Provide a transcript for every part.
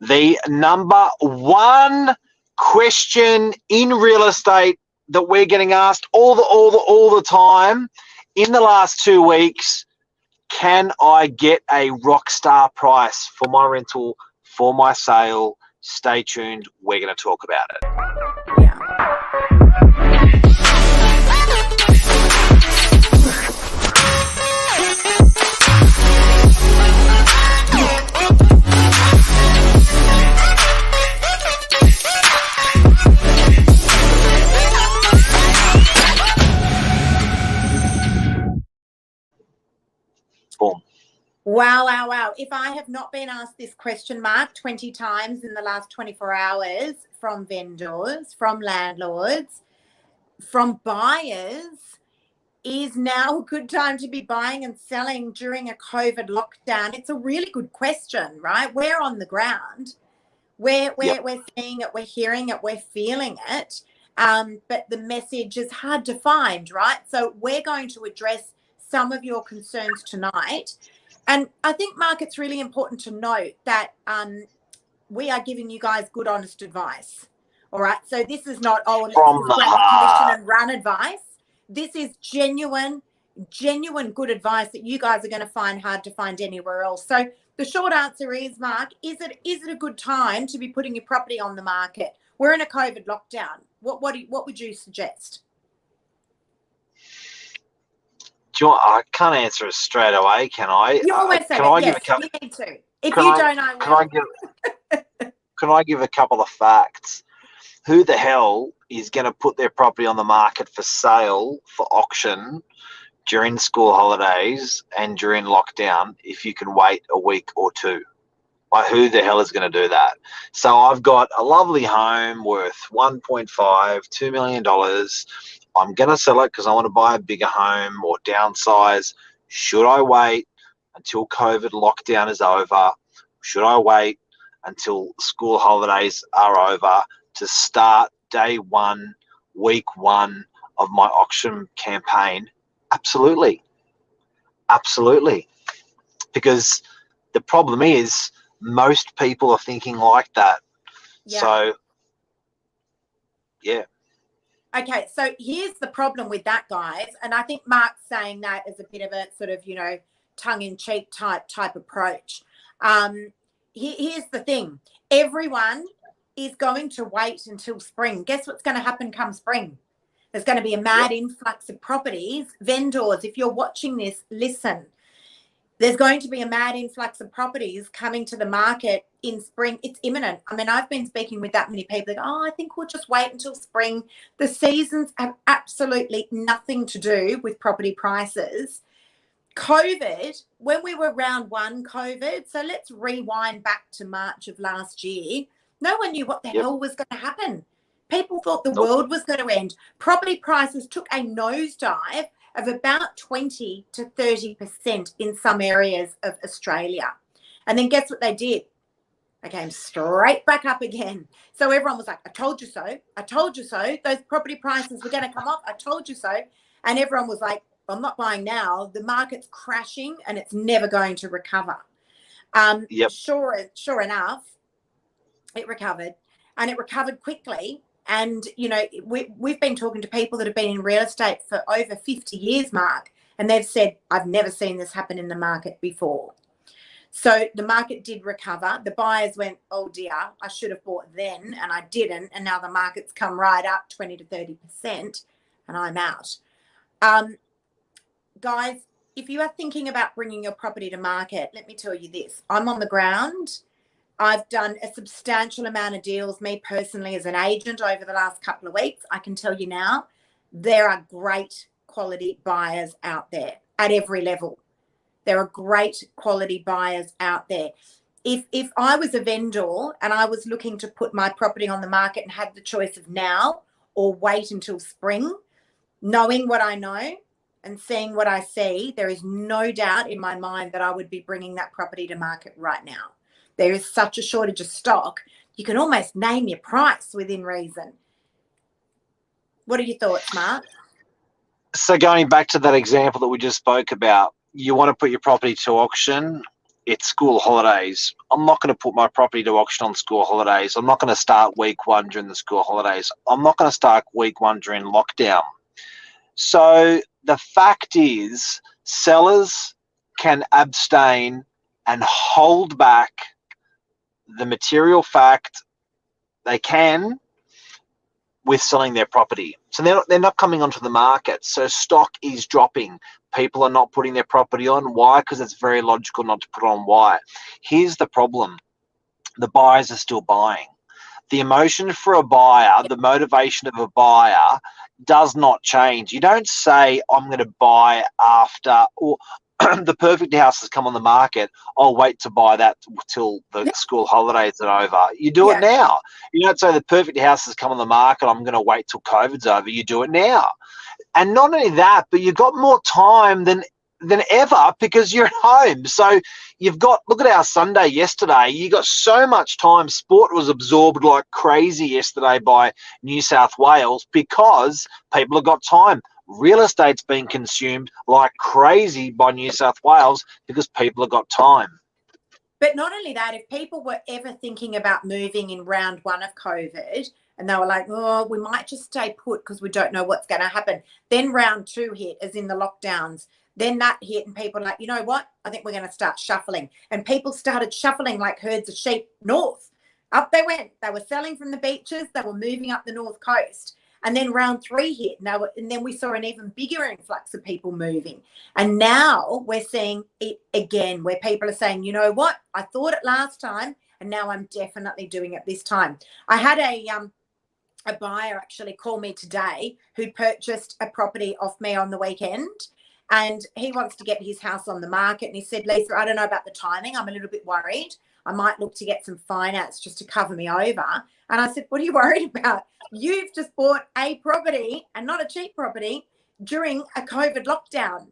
The number one question in real estate that we're getting asked all the time in the last 2 weeks: can I get a ROCKSTAR price for my rental, for my sale? Stay tuned. We're going to talk about it. Yeah. Boom. Wow. If I have not been asked this question, Mark, 20 times in the last 24 hours from vendors, from landlords, from buyers, is now a good time to be buying and selling during a COVID lockdown? It's a really good question, right? We're on the ground. We're seeing it, we're hearing it, we're feeling it. But the message is hard to find, right? So we're going to address some of your concerns tonight. And I think, Mark, it's really important to note that we are giving you guys good, honest advice. All right. So this is not, let's grab the commission and run advice. This is genuine good advice that you guys are going to find hard to find anywhere else. So the short answer is, Mark, is it a good time to be putting your property on the market? We're in a COVID lockdown. What would you suggest? I can't answer it straight away, can I? You always say that. Yes, you need to. If you don't, I will. Can I give a couple of facts? Who the hell is going to put their property on the market for sale, for auction, during school holidays and during lockdown if you can wait a week or two? Like, who the hell is going to do that? So I've got a lovely home worth $1.5–2 million. I'm going to sell it because I want to buy a bigger home or downsize. Should I wait until COVID lockdown is over? Should I wait until school holidays are over to start day one, week one of my auction campaign? Absolutely. Because the problem is most people are thinking like that. Yeah. So, yeah. Okay, so here's the problem with that, guys. And I think Mark's saying that as a bit of a sort of, tongue-in-cheek type approach. Here's the thing. Everyone is going to wait until spring. Guess what's going to happen come spring? There's going to be a mad influx of properties. Vendors, if you're watching this, listen. There's going to be a mad influx of properties coming to the market in spring. It's imminent. I mean, I've been speaking with that many people. Like, I think we'll just wait until spring. The seasons have absolutely nothing to do with property prices. COVID, when we were round one COVID, so let's rewind back to March of last year, no one knew what the hell was going to happen. People thought the world was going to end. Property prices took a nosedive of about 20 to 30% in some areas of Australia. And then guess what they did? They came straight back up again. So everyone was like, I told you so. I told you so. Those property prices were going to come up. I told you so. And everyone was like, I'm not buying now. The market's crashing and it's never going to recover. Sure enough, it recovered, and it recovered quickly. And, we've been talking to people that have been in real estate for over 50 years, Mark, and they've said, I've never seen this happen in the market before. So the market did recover. The buyers went, oh, dear, I should have bought then, and I didn't. And now the market's come right up 20 to 30%, and I'm out. Guys, if you are thinking about bringing your property to market, let me tell you this. I'm on the ground. I've done a substantial amount of deals, me personally, as an agent over the last couple of weeks. I can tell you now, there are great quality buyers out there at every level. There are great quality buyers out there. If I was a vendor and I was looking to put my property on the market and had the choice of now or wait until spring, knowing what I know and seeing what I see, there is no doubt in my mind that I would be bringing that property to market right now. There is such a shortage of stock. You can almost name your price within reason. What are your thoughts, Mark? So going back to that example that we just spoke about, you want to put your property to auction. it's school holidays. I'm not going to put my property to auction on school holidays. I'm not going to start week 1 during the school holidays. I'm not going to start week 1 during lockdown. So the fact is, sellers can abstain and hold back the material fact they can with selling their property. So they're not coming onto the market. So stock is dropping. People are not putting their property on. Why? Because it's very logical not to put on. Why? Here's the problem. The buyers are still buying. The emotion for a buyer, the motivation of a buyer does not change. You don't say, I'm going to buy after, or the perfect house has come on the market, I'll wait to buy that till the school holidays are over. You do it now. You don't say the perfect house has come on the market, I'm going to wait till COVID's over. You do it now. And not only that, but you've got more time than ever because you're at home. So you've got, look at our Sunday yesterday, you got so much time. Sport was absorbed like crazy yesterday by New South Wales because people have got time. Real estate's being consumed like crazy by New South Wales because people have got time. But not only that, if people were ever thinking about moving in round 1 of COVID and they were like, oh, we might just stay put because we don't know what's going to happen. Then round 2 hit, as in the lockdowns. Then that hit and people are like, you know what? I think we're going to start shuffling. And people started shuffling like herds of sheep north. Up they went. They were selling from the beaches. They were moving up the north coast. And then round 3 hit. And then we saw an even bigger influx of people moving. And now we're seeing it again where people are saying, you know what? I thought it last time and now I'm definitely doing it this time. I had a buyer actually call me today who purchased a property off me on the weekend. And he wants to get his house on the market. And he said, Lisa, I don't know about the timing. I'm a little bit worried. I might look to get some finance just to cover me over. And I said, what are you worried about? You've just bought a property, and not a cheap property, during a COVID lockdown.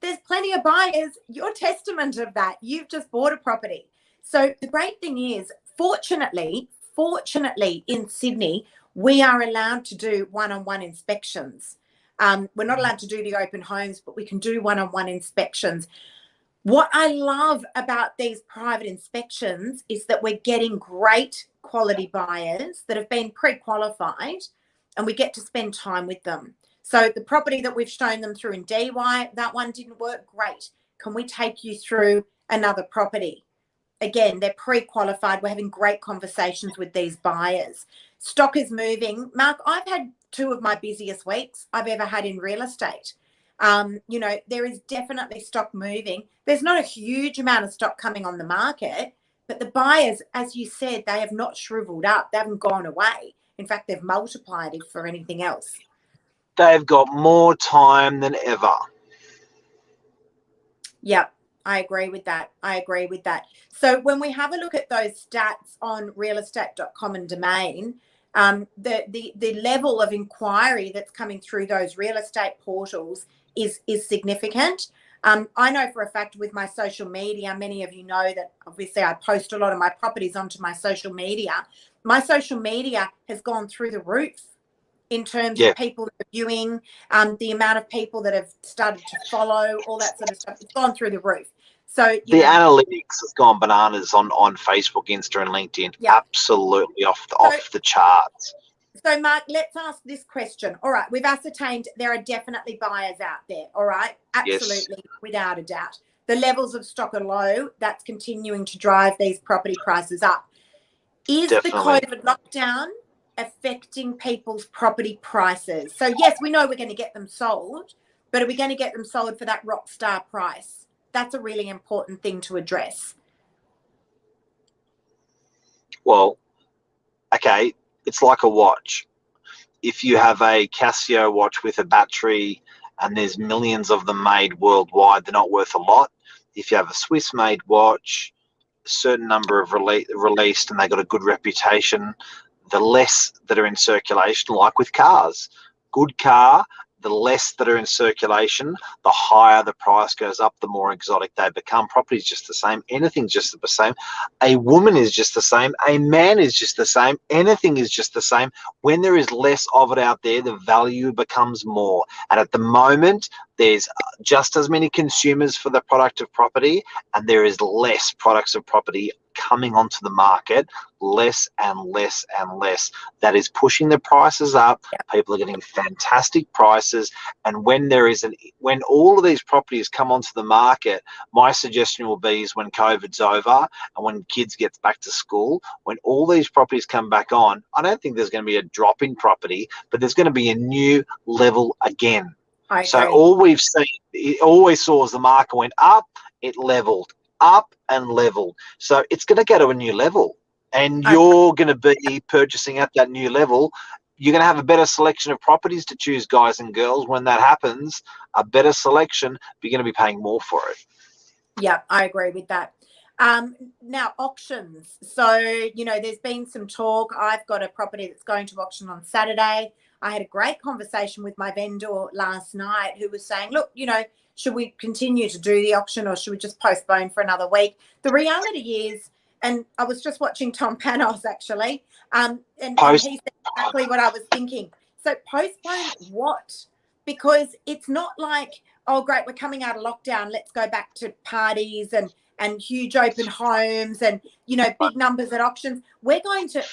There's plenty of buyers. You're testament of that. You've just bought a property. So the great thing is, fortunately in Sydney, we are allowed to do one-on-one inspections. We're not allowed to do the open homes, but we can do one-on-one inspections. What I love about these private inspections is that we're getting great quality buyers that have been pre-qualified and we get to spend time with them. So the property that we've shown them through in DY, that one didn't work, great. Can we take you through another property? Again, they're pre-qualified. We're having great conversations with these buyers. Stock is moving. Mark, I've had 2 of my busiest weeks I've ever had in real estate. You know, there is definitely stock moving. There's not a huge amount of stock coming on the market, but the buyers, as you said, they have not shriveled up. They haven't gone away. In fact, they've multiplied, if for anything else. They've got more time than ever. Yep, I agree with that. So when we have a look at those stats on realestate.com and Domain, the level of inquiry that's coming through those real estate portals is significant. I know for a fact with my social media, many of you know that obviously I post a lot of my properties onto my social media. My social media has gone through the roof in terms of people viewing, the amount of people that have started to follow, all that sort of stuff. It's gone through the roof. So the analytics has gone bananas on Facebook, Insta, and LinkedIn. Absolutely off the charts. So, Mark, let's ask this question. All right, we've ascertained there are definitely buyers out there. All right, absolutely, without a doubt. The levels of stock are low. That's continuing to drive these property prices up. Is the COVID lockdown affecting people's property prices? So, yes, we know we're going to get them sold, but are we going to get them sold for that ROCKSTAR price? That's a really important thing to address. Well, okay, it's like a watch. If you have a Casio watch with a battery and there's millions of them made worldwide, they're not worth a lot. If you have a Swiss-made watch, a certain number of released and they got a good reputation, the less that are in circulation, like with cars. Good car the less that are in circulation, the higher the price goes up, the more exotic they become. Property is just the same. Anything's just the same. A woman is just the same. A man is just the same. Anything is just the same. When there is less of it out there, the value becomes more. And at the moment, there's just as many consumers for the product of property, and there is less products of property coming onto the market, less and less and less. That is pushing the prices up. People are getting fantastic prices, and when all of these properties come onto the market, my suggestion will be is when COVID's over and when kids get back to school, when all these properties come back on, I don't think there's going to be a drop in property, but there's going to be a new level again. So all we've seen, always saw as the market went up, it leveled, up and leveled. So it's going to go to a new level, and you're going to be purchasing at that new level. You're going to have a better selection of properties to choose, guys and girls. When that happens, a better selection, but you're going to be paying more for it. Yeah, I agree with that. Now, auctions. So, there's been some talk. I've got a property that's going to auction on Saturday. I had a great conversation with my vendor last night who was saying, look, should we continue to do the auction or should we just postpone for another week? The reality is, and I was just watching Tom Panos actually, and he said exactly what I was thinking. So postpone what? Because it's not like, oh, great, we're coming out of lockdown, let's go back to parties and huge open homes and, big numbers at auctions. We're going to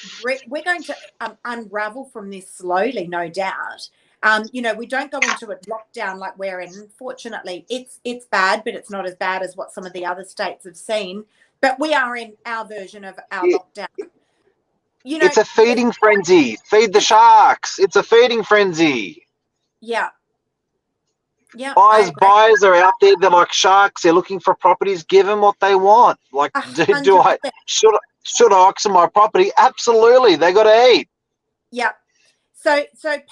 unravel from this slowly, no doubt. We don't go into a lockdown like we're in. Unfortunately, it's bad, but it's not as bad as what some of the other states have seen. But we are in our version of our lockdown. It's a feeding frenzy. Feed the sharks. It's a feeding frenzy. Yeah. Yeah. Buyers are out there. They're like sharks. They're looking for properties. Give them what they want. Like, should I auction my property? Absolutely. They got to eat. Yeah. So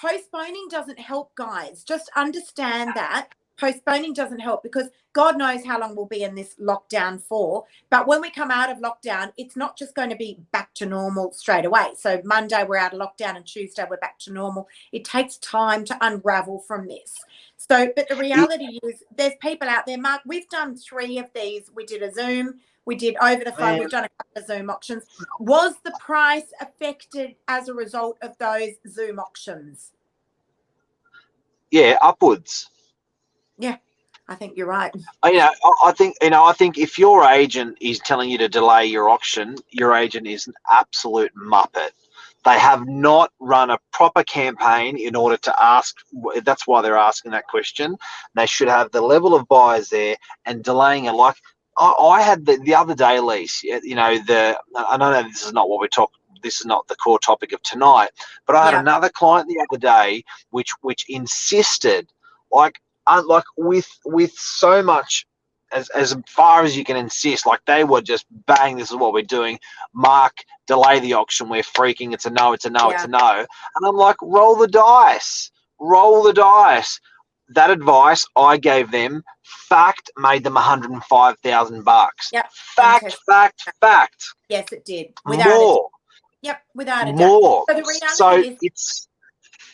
postponing doesn't help, guys. Just understand that postponing doesn't help, because God knows how long we'll be in this lockdown for. But when we come out of lockdown, it's not just going to be back to normal straight away. So Monday we're out of lockdown and Tuesday we're back to normal. It takes time to unravel from this. So, but the reality is there's people out there, Mark, we've done 3 of these. We did a Zoom, we did over the phone, we've done a couple of Zoom auctions. Was the price affected as a result of those Zoom auctions? Yeah, upwards. Yeah, I think you're right. I think if your agent is telling you to delay your auction, your agent is an absolute muppet. They have not run a proper campaign in order to ask. That's why they're asking that question. They should have the level of buyers there, and delaying it. Like I had the other day, Lise. I know this is not what we're talking. This is not the core topic of tonight. But I had another client the other day, which insisted, like with so much. As far as you can insist, like they were just bang, this is what we're doing. Mark, delay the auction. We're freaking. It's a no, it's a no, it's a no. And I'm like, roll the dice. Roll the dice. That advice I gave them, fact, made them $105,000. Yep. Fact. Yes, it did. More. Without a doubt. More. So the reality is,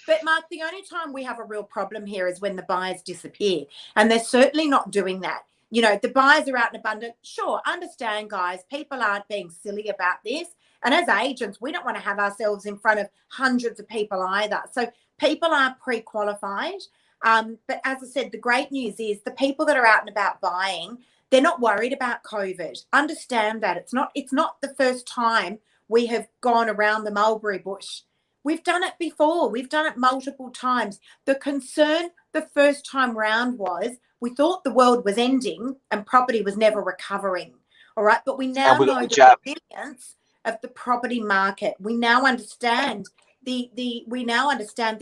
but Mark, the only time we have a real problem here is when the buyers disappear, and they're certainly not doing that. The buyers are out in abundance. Sure, understand, guys, people aren't being silly about this. And as agents, we don't want to have ourselves in front of hundreds of people either. So people are pre-qualified. But as I said, the great news is the people that are out and about buying, they're not worried about COVID. Understand that. It's not the first time we have gone around the mulberry bush. We've done it before. We've done it multiple times. The concern the first time round was we thought the world was ending and property was never recovering. All right. But we now know the resilience of the property market. We now understand the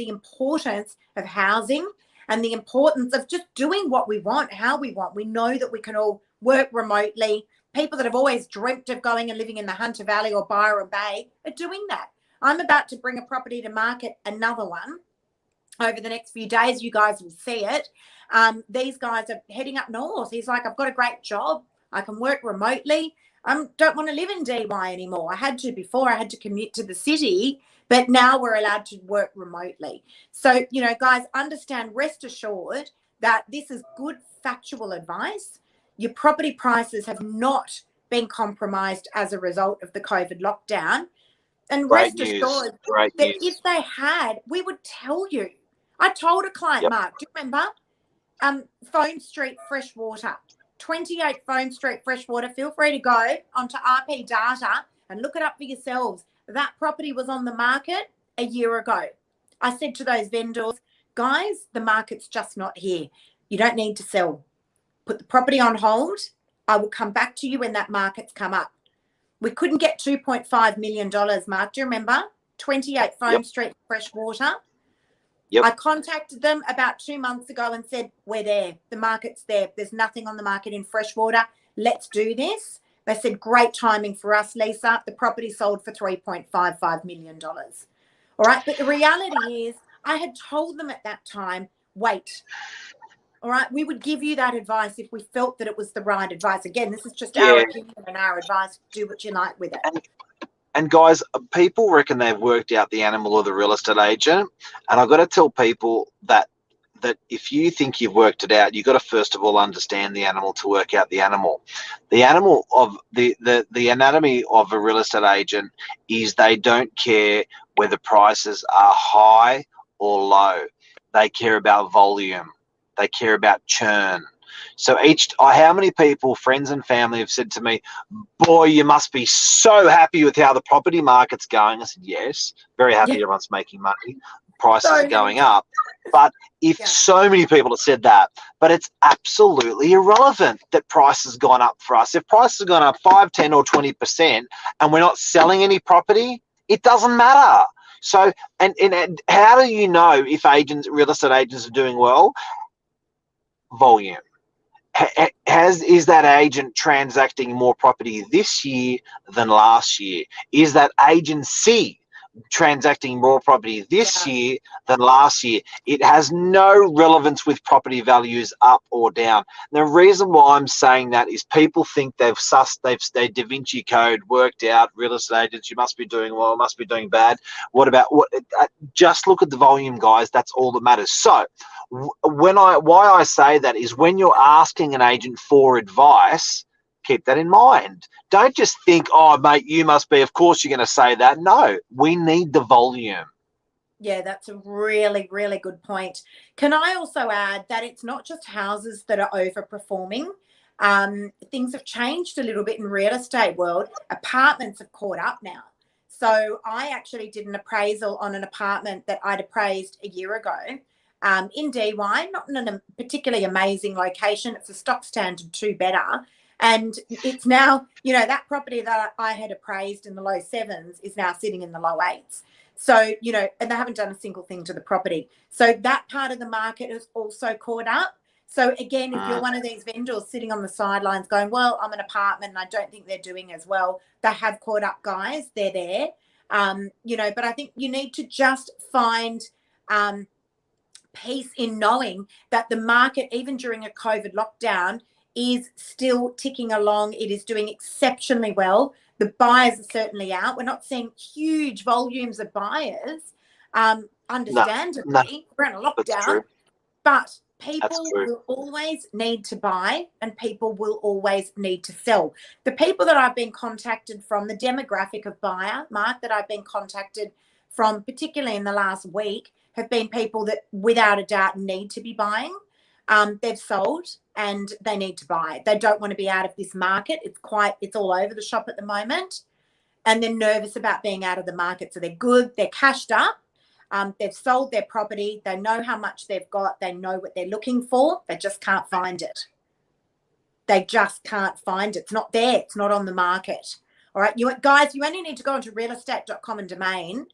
importance of housing and the importance of just doing what we want, how we want. We know that we can all work remotely. People that have always dreamt of going and living in the Hunter Valley or Byron Bay are doing that. I'm about to bring a property to market, another one, over the next few days. You guys will see it. These guys are heading up north. He's like, I've got a great job. I can work remotely. I don't want to live in DY anymore. I had to before. I had to commute to the city, but now we're allowed to work remotely. So, you know, guys, understand, rest assured that this is good factual advice. Your property prices have not been compromised as a result of the COVID lockdown. And Great rest news. assured Great that news. if they had, we would tell you. I told a client, Yep. Mark, do you remember? Phone Street Freshwater, 28 Phone Street Freshwater. Feel free to go onto RP Data and look it up for yourselves. That property was on the market a year ago. I said to those vendors, guys, the market's just not here. You don't need to sell. Put the property on hold. I will come back to you when that market's come up. We couldn't get $2.5 million, Mark. Do you remember? 28 Foam Street, Freshwater. Yep. I contacted them about 2 months ago and said, we're there. The market's there. There's nothing on the market in Freshwater. Let's do this. They said, great timing for us, Lisa. The property sold for $3.55 million. All right. But the reality is I had told them at that time, wait. All right. We would give you that advice if we felt that it was the right advice. Again, this is just our opinion and our advice. Do what you like with it. And guys, people reckon they've worked out the animal or the real estate agent. And I've got to tell people that if you think you've worked it out, you've got to first of all understand the animal to work out the animal. The animal of the anatomy of a real estate agent is they don't care whether prices are high or low. They care about volume. They care about churn. So how many people, friends and family, have said to me, boy, you must be so happy with how the property market's going. I said, yes, very happy. Everyone's making money. Prices are going up. But if so many people have said that, but it's absolutely irrelevant that price has gone up for us. If prices have gone up 5, 10 or 20% and we're not selling any property, it doesn't matter. So, and how do you know if real estate agents are doing well? Volume. Is that agent transacting more property this year than last year? Is that agency transacting more property this year than last year? It has no relevance with property values up or down. The reason why I'm saying that is people think they've Da Vinci Code worked out real estate agents. You must be doing well, must be doing bad. Just look at the volume, guys. That's all that matters. So why I say that is when you're asking an agent for advice, keep that in mind. Don't just think, oh, mate, you must be, of course you're going to say that. No, we need the volume. Yeah, that's a really, really good point. Can I also add that it's not just houses that are overperforming. Things have changed a little bit in real estate world. Apartments have caught up now. So I actually did an appraisal on an apartment that I'd appraised a year ago in DY, not in a particularly amazing location. It's a stock standard 2-bedder. And it's now, that property that I had appraised in the low 7s is now sitting in the low 8s. So, and they haven't done a single thing to the property. So that part of the market has also caught up. So again, if you're one of these vendors sitting on the sidelines going, well, I'm an apartment and I don't think they're doing as well, they have caught up, guys. They're there. But I think you need to just find peace in knowing that the market, even during a COVID lockdown, is still ticking along. It is doing exceptionally well. The buyers are certainly out. We're not seeing huge volumes of buyers, understandably. We're in a lockdown. But people will always need to buy and people will always need to sell. The people that I've been contacted from, the demographic of buyer, Mark, that I've been contacted from, particularly in the last week, have been people that without a doubt need to be buying. They've sold and they need to buy. They don't want to be out of this market. It's all over the shop at the moment. And they're nervous about being out of the market. So they're good. They're cashed up. They've sold their property. They know how much they've got. They know what they're looking for. They just can't find it. They just can't find it. It's not there. It's not on the market. All right. You only need to go onto realestate.com and domain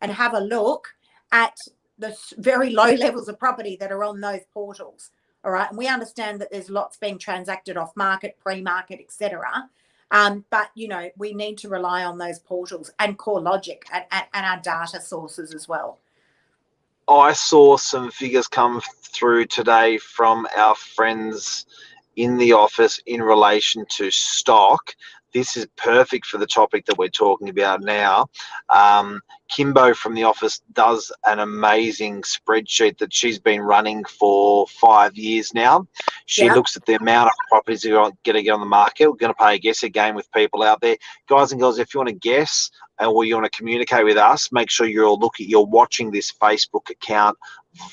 and have a look at the very low levels of property that are on those portals. All right. And we understand that there's lots being transacted off market, pre-market, etc. But, we need to rely on those portals and CoreLogic and our data sources as well. I saw some figures come through today from our friends in the office in relation to stock. this is perfect for the topic that we're talking about now. Kimbo from the office does an amazing spreadsheet that she's been running for 5 years now. She looks at the amount of properties that are going to get on the market. We're going to play a guessing game with people out there. Guys and girls, if you want to guess or you want to communicate with us, make sure you're watching this Facebook account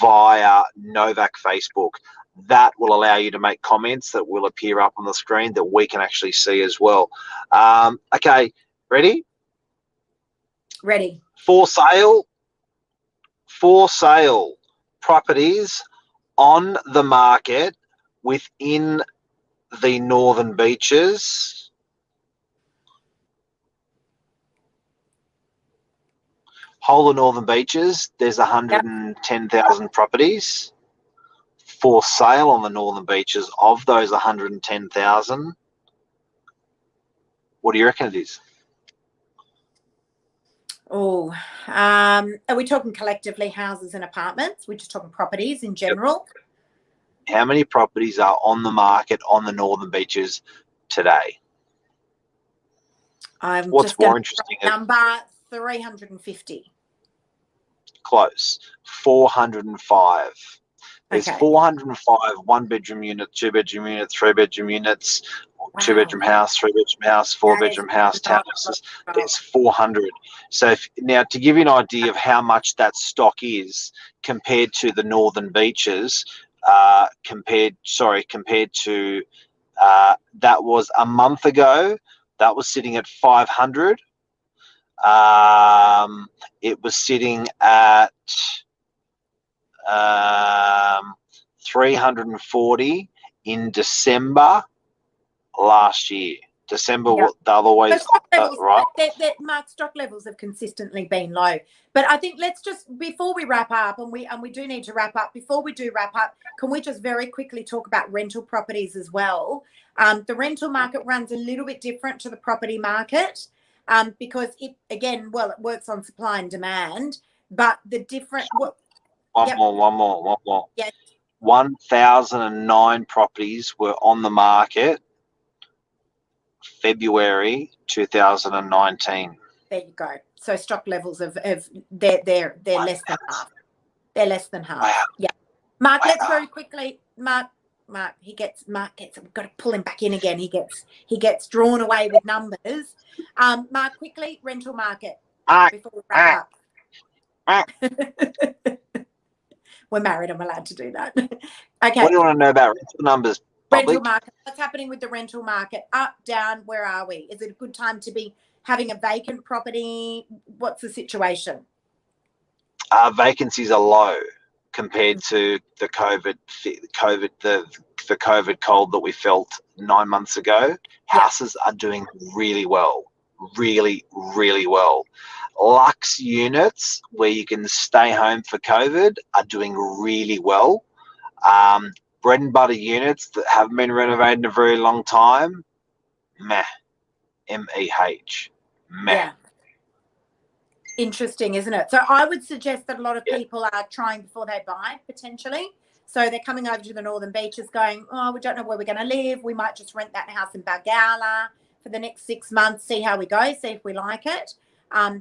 via Novak Facebook. That will allow you to make comments that will appear up on the screen that we can actually see as well. Okay, ready? Ready. For sale properties on the market within the Northern Beaches. Whole of Northern Beaches, there's 110,000 properties for sale on the Northern Beaches. Of those 110,000, what do you reckon it is? Oh, are we talking collectively houses and apartments? We're just talking properties in general. How many properties are on the market on the Northern Beaches today? What's more interesting? Number 350. Close. 405. There's 405 one-bedroom units, two-bedroom units, three-bedroom units, two-bedroom house, three-bedroom house, four-bedroom house, townhouses. There's 400. So now to give you an idea of how much that stock is compared to the Northern Beaches, compared to that was a month ago, that was sitting at 500. It was sitting at 340 in December last year. December, the other way, right? Mark, stock levels have consistently been low. But I think let's just, before we wrap up, and we do need to wrap up, before we do wrap up, can we just very quickly talk about rental properties as well? The rental market runs a little bit different to the property market because it works on supply and demand, but the different... One more. Yes. 1,009 properties were on the market February 2019. There you go. So stock levels they're less than half. They're less than half. Wow. Yeah. Mark, let's very quickly. Mark we've got to pull him back in again. He gets drawn away with numbers. Mark, quickly, rental market before we wrap up. We're married. I'm allowed to do that. Okay. What do you want to know about rental numbers? Rental market. What's happening with the rental market? Up, down, where are we? Is it a good time to be having a vacant property? What's the situation? Vacancies are low compared to the COVID cold that we felt 9 months ago. Houses are doing really well. Really, really well. Lux units where you can stay home for COVID are doing really well. Bread and butter units that haven't been renovated in a very long time, meh. M-E-H. Meh. Yeah. Interesting, isn't it? So I would suggest that a lot of people are trying before they buy, potentially. So they're coming over to the Northern Beaches going, oh, we don't know where we're going to live. We might just rent that house in Balgowlah for the next 6 months, see how we go, see if we like it.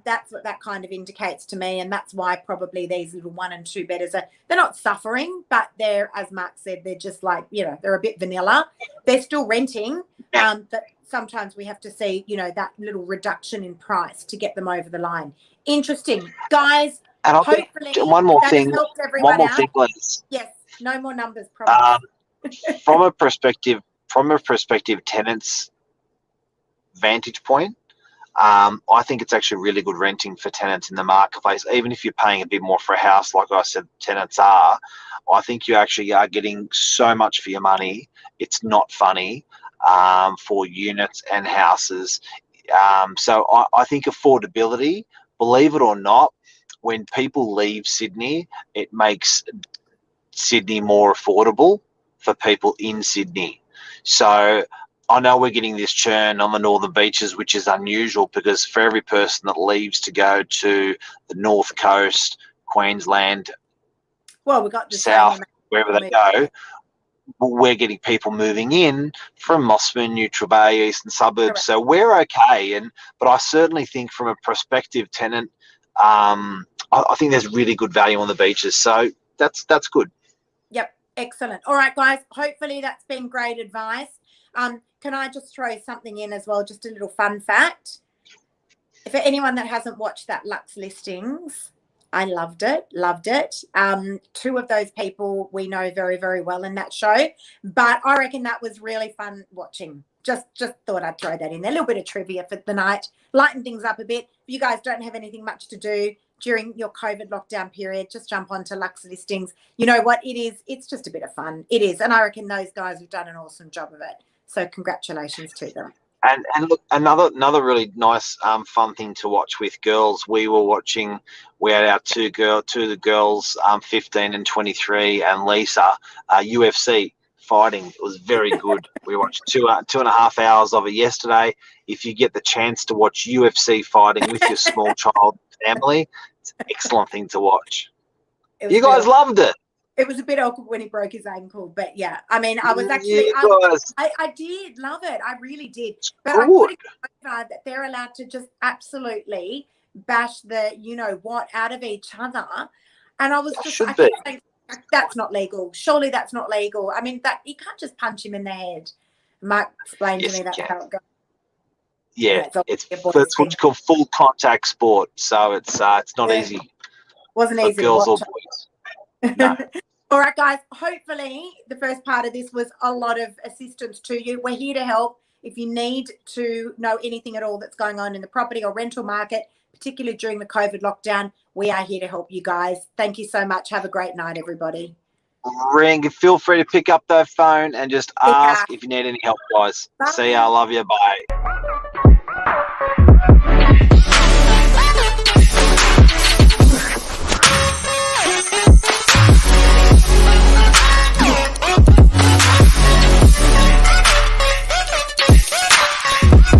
That's what that kind of indicates to me, and that's why probably these little 1 and 2 bedders they're not suffering, but they're, as Mark said, they're just like, they're a bit vanilla. They're still renting, but sometimes we have to see, that little reduction in price to get them over the line. Interesting, guys. And hopefully one more thing, please. Yes, no more numbers, promise. From a prospective tenant's vantage point, I think it's actually really good renting for tenants in the marketplace. Even if you're paying a bit more for a house, like I said, tenants are. I think you actually are getting so much for your money. It's not funny for units and houses. So I think affordability, believe it or not, when people leave Sydney, it makes Sydney more affordable for people in Sydney. So I know we're getting this churn on the Northern Beaches, which is unusual because for every person that leaves to go to the North Coast, Queensland, we got the South, wherever they go, we're getting people moving in from Mossman, Neutral Bay, eastern suburbs. Correct. So we're okay. But I certainly think from a prospective tenant, I think there's really good value on the beaches. So that's good. Yep. Excellent. All right, guys. Hopefully that's been great advice. Can I just throw something in as well? Just a little fun fact. For anyone that hasn't watched that Lux Listings, I loved it. Two of those people we know very, very well in that show, but I reckon that was really fun watching. Just thought I'd throw that in there. A little bit of trivia for the night, lighten things up a bit. If you guys don't have anything much to do during your COVID lockdown period, just jump onto Lux Listings. You know what it is? It's just a bit of fun. It is. And I reckon those guys have done an awesome job of it. So congratulations to them. And look, another really nice fun thing to watch with girls. We had our two of the girls, 15 and 23, and Lisa, UFC fighting. It was very good. We watched 2.5 hours of it yesterday. If you get the chance to watch UFC fighting with your small child family, it's an excellent thing to watch. You guys loved it. It was a bit awkward when he broke his ankle, but yeah, I mean, I was actually, I did love it. I really did. But I couldn't believe that they're allowed to just absolutely bash the, you know what, out of each other. And I was just, I kept saying, that's not legal. Surely that's not legal. I mean, that you can't just punch him in the head. Mark explained to me that's how it goes. Yeah, it's what you call full contact sport. So it's not easy. Wasn't easy. Girls or boys. No. All right, guys. Hopefully the first part of this was a lot of assistance to you. We're here to help. If you need to know anything at all that's going on in the property or rental market, particularly during the COVID lockdown, we are here to help you guys. Thank you so much. Have a great night, everybody. Feel free to pick up the phone and just ask if you need any help, guys. Bye. See ya. I love you. Bye.